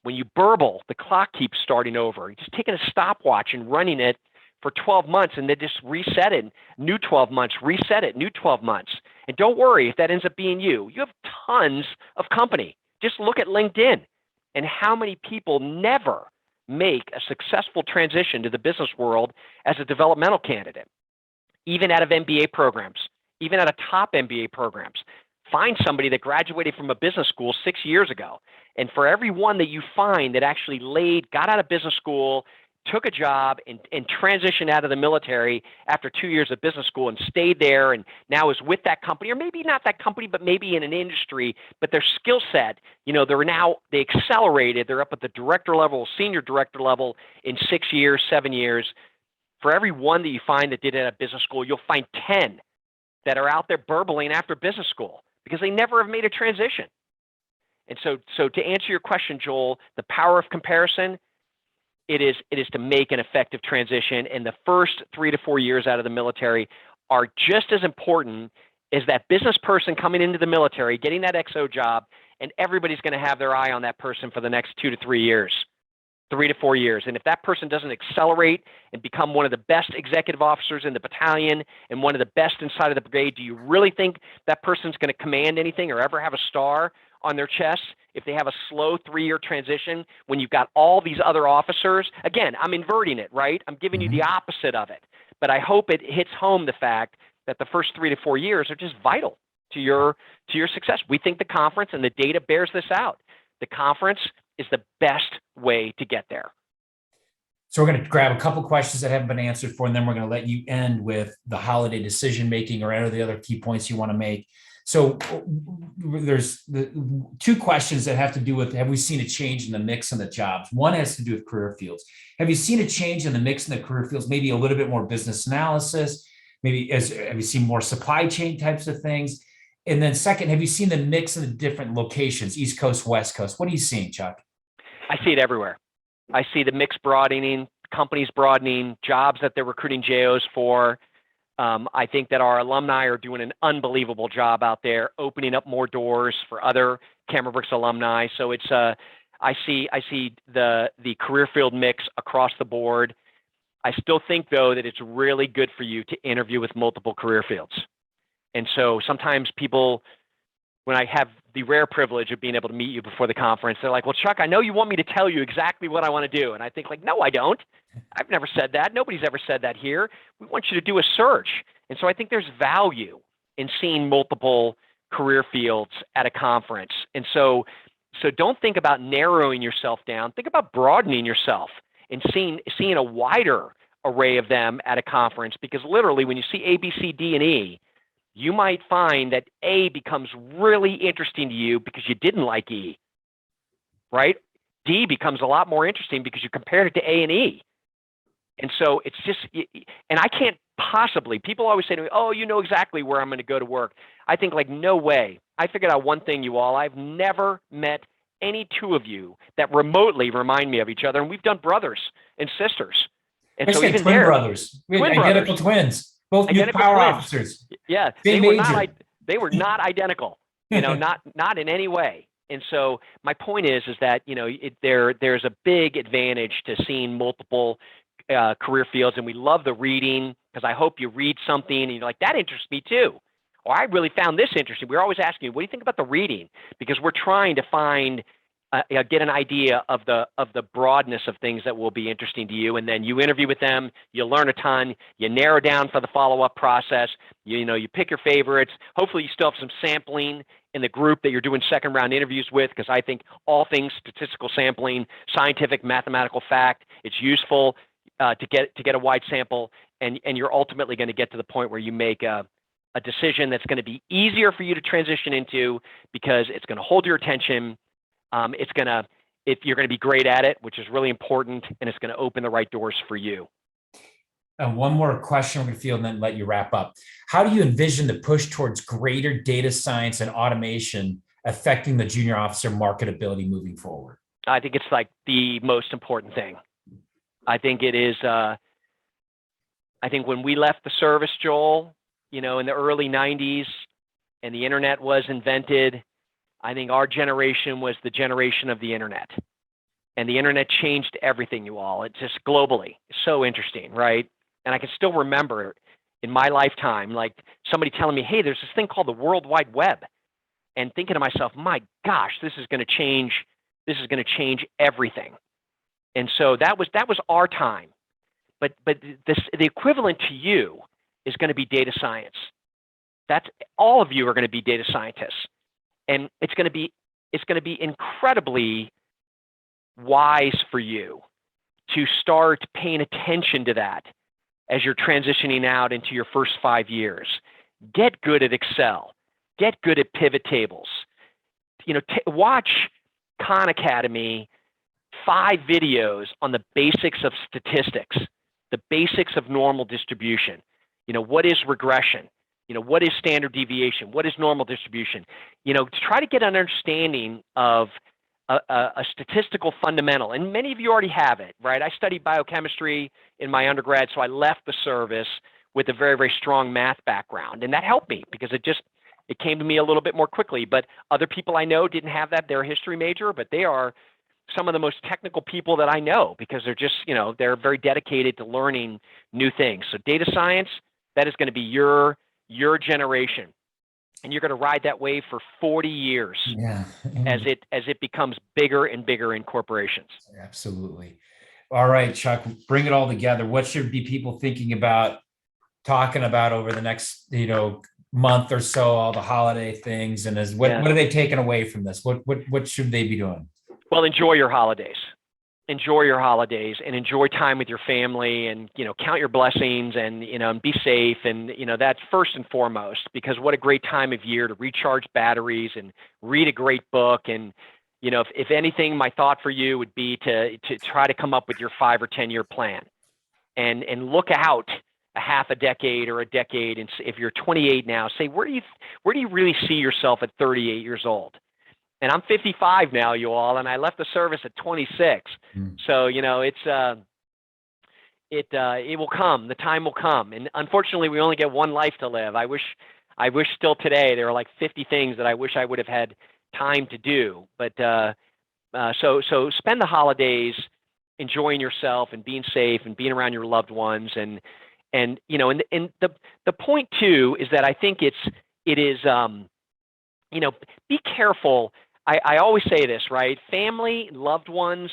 When you burble, the clock keeps starting over. You're just taking a stopwatch and running it for 12 months, and then just reset it, new 12 months, reset it, new 12 months. And don't worry if that ends up being you. You have tons of company. Just look at LinkedIn and how many people never make a successful transition to the business world as a developmental candidate, even out of MBA programs, even out of top MBA programs. Find somebody that graduated from a business school 6 years ago. And for every one that you find that actually got out of business school, took a job and transitioned out of the military after 2 years of business school and stayed there and now is with that company, or maybe not that company, but maybe in an industry, but their skill set, they accelerated, they're up at the director level, senior director level in 6 years, 7 years. For every one that you find that did it at business school, you'll find 10 that are out there burbling after business school because they never have made a transition. And so to answer your question, Joel, the power of comparison, it is to make an effective transition, and the first 3 to 4 years out of the military are just as important as that business person coming into the military, getting that XO job, and everybody's going to have their eye on that person for the next 2 to 3 years, 3 to 4 years. And if that person doesn't accelerate and become one of the best executive officers in the battalion and one of the best inside of the brigade, do you really think that person's going to command anything or ever have a star on their chest if they have a slow 3-year transition when you've got all these other officers? Again, I'm inverting it, right? I'm giving you the opposite of it. But I hope it hits home the fact that the first 3 to 4 years are just vital to your success. We think the conference and the data bears this out. The conference is the best way to get there. So we're going to grab a couple questions that haven't been answered for, and then we're going to let you end with the holiday decision-making or any of the other key points you want to make. So there's the two questions that have to do with, have we seen a change in the mix in the jobs? One has to do with career fields. Have you seen a change in the mix in the career fields? Maybe a little bit more business analysis, maybe have you seen more supply chain types of things? And then second, have you seen the mix in the different locations, East Coast, West Coast? What are you seeing, Chuck? I see it everywhere. I see the mix broadening, companies broadening, jobs that they're recruiting JOs for. I think that our alumni are doing an unbelievable job out there, opening up more doors for other Cameron-Brooks alumni. So it's I see the career field mix across the board. I still think, though, that it's really good for you to interview with multiple career fields. And so sometimes people, when I have the rare privilege of being able to meet you before the conference, they're like, well, Chuck, I know you want me to tell you exactly what I want to do. And I think like, no, I don't. I've never said that. Nobody's ever said that here. We want you to do a search. And so I think there's value in seeing multiple career fields at a conference. And so don't think about narrowing yourself down. Think about broadening yourself and seeing a wider array of them at a conference, because literally when you see A, B, C, D, and E, you might find that A becomes really interesting to you because you didn't like E, right? D becomes a lot more interesting because you compared it to A and E. And so it's just, and I can't possibly, people always say to me, oh, you know exactly where I'm going to go to work. I think like, no way. I figured out one thing, you all, I've never met any two of you that remotely remind me of each other. And we've done brothers and sisters. And so even twin brothers, identical twins. Both new power officers. Yeah, they were not identical. Not in any way. And so my point is that there's a big advantage to seeing multiple career fields, and we love the reading, because I hope you read something and you're like, that interests me too, or I really found this interesting. We're always asking you, what do you think about the reading? Because we're trying to find get an idea of the broadness of things that will be interesting to you, and then you interview with them, you learn a ton, you narrow down for the follow-up process, you pick your favorites. Hopefully you still have some sampling in the group that you're doing second round interviews with, because I think all things statistical sampling, scientific, mathematical fact, it's useful to get a wide sample, and you're ultimately going to get to the point where you make a decision that's going to be easier for you to transition into, because it's going to hold your attention. If you're going to be great at it, which is really important, and it's going to open the right doors for you. And one more question we're going to field and then let you wrap up. How do you envision the push towards greater data science and automation affecting the junior officer marketability moving forward? I think it's like the most important thing. I think it is, I think when we left the service, Joel, in the early 90s and the internet was invented, I think our generation was the generation of the internet, and the internet changed everything, you all. It's just globally so interesting, right? And I can still remember in my lifetime, like somebody telling me, hey, there's this thing called the World Wide Web, and thinking to myself, my gosh, this is going to change everything. And so that was our time. But the equivalent to you is going to be data science. That's all of you are going to be data scientists. And it's going to be incredibly wise for you to start paying attention to that as you're transitioning out into your first 5 years. Get good at Excel. Get good at pivot tables. Watch Khan Academy 5 videos on the basics of statistics, the basics of normal distribution. What is regression? What is standard deviation? What is normal distribution? To try to get an understanding of a statistical fundamental. And many of you already have it, right? I studied biochemistry in my undergrad, so I left the service with a very, very strong math background. And that helped me because it came to me a little bit more quickly. But other people I know didn't have that. They're a history major, but they are some of the most technical people that I know, because they're just, they're very dedicated to learning new things. So data science, that is going to be your generation, and you're going to ride that wave for 40 years as it becomes bigger and bigger in corporations. Absolutely. All right, Chuck, bring it all together. What should be people thinking about, talking about over the next, month or so, all the holiday things, and what are they taking away from this? What should they be doing? Well, enjoy your holidays. enjoy your holidays and enjoy time with your family, and, count your blessings, and, and be safe. And, that's first and foremost, because what a great time of year to recharge batteries and read a great book. And, if anything, my thought for you would be to try to come up with your 5 or 10 year plan, and look out a half a decade or a decade. And if you're 28 now, say, where do you really see yourself at 38 years old? And I'm 55 now, you all, and I left the service at 26. So, it will come. The time will come. And unfortunately, we only get one life to live. I wish still today there are like 50 things that I wish I would have had time to do. But so spend the holidays enjoying yourself and being safe and being around your loved ones. And the point too is that I think it is be careful. I always say this, right? Family, loved ones,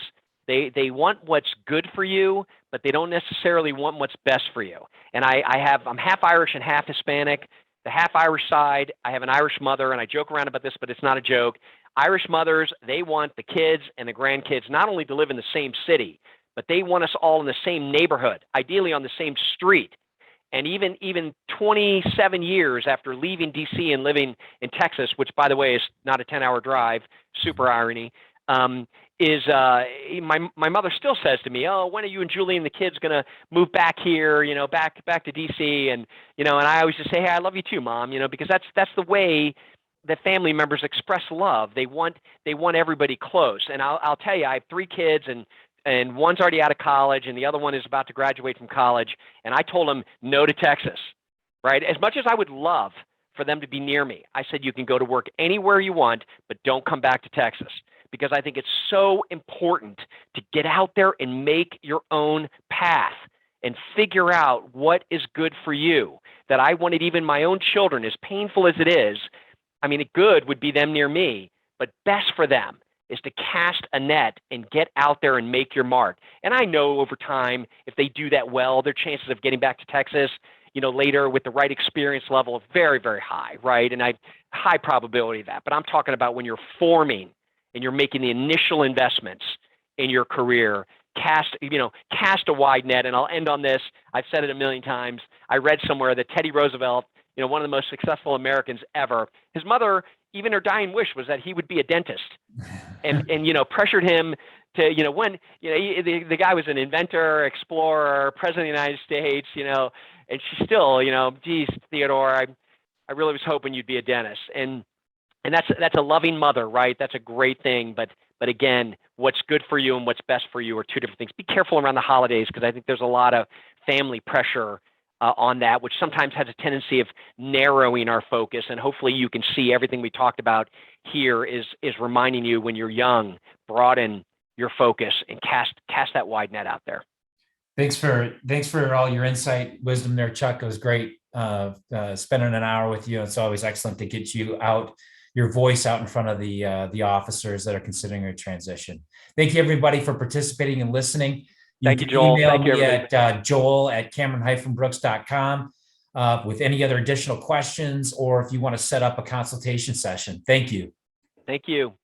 they want what's good for you, but they don't necessarily want what's best for you. And I'm half Irish and half Hispanic. The half Irish side, I have an Irish mother, and I joke around about this, but it's not a joke. Irish mothers, they want the kids and the grandkids not only to live in the same city, but they want us all in the same neighborhood, ideally on the same street. And even 27 years after leaving DC and living in Texas, which, by the way, is not a 10-hour drive, super irony, my mother still says to me, "Oh, when are you and Julie and the kids going to move back here, back to DC?" And, and I always just say, "Hey, I love you too, Mom," because that's the way that family members express love. They want everybody close. And I'll tell you, I have 3 kids, and one's already out of college, and the other one is about to graduate from college. And I told them no to Texas, right? As much as I would love for them to be near me, I said, you can go to work anywhere you want, but don't come back to Texas, because I think it's so important to get out there and make your own path and figure out what is good for you. That I wanted even my own children, as painful as it is, good would be them near me, but best for them is to cast a net and get out there and make your mark. And I know over time, if they do that well, their chances of getting back to Texas, later with the right experience level are very, very high, right? And high probability of that. But I'm talking about when you're forming and you're making the initial investments in your career, cast a wide net. And I'll end on this. I've said it a million times. I read somewhere that Teddy Roosevelt, one of the most successful Americans ever, his mother, even her dying wish was that he would be a dentist, and pressured him to, the guy was an inventor, explorer, president of the United States, and she still, geez, Theodore, I really was hoping you'd be a dentist. And that's a loving mother, right? That's a great thing. But again, what's good for you and what's best for you are two different things. Be careful around the holidays, because I think there's a lot of family pressure on that, which sometimes has a tendency of narrowing our focus. And hopefully you can see everything we talked about here is reminding you, when you're young, broaden your focus and cast that wide net out there. Thanks for all your insight, wisdom there, Chuck. It was great spending an hour with you. It's always excellent to get your voice out in front of the officers that are considering a transition. Thank you, everybody, for participating and listening. Thank you, Joel. Email Thank you, me at joel@cameron-brooks.com with any other additional questions, or if you want to set up a consultation session. Thank you. Thank you.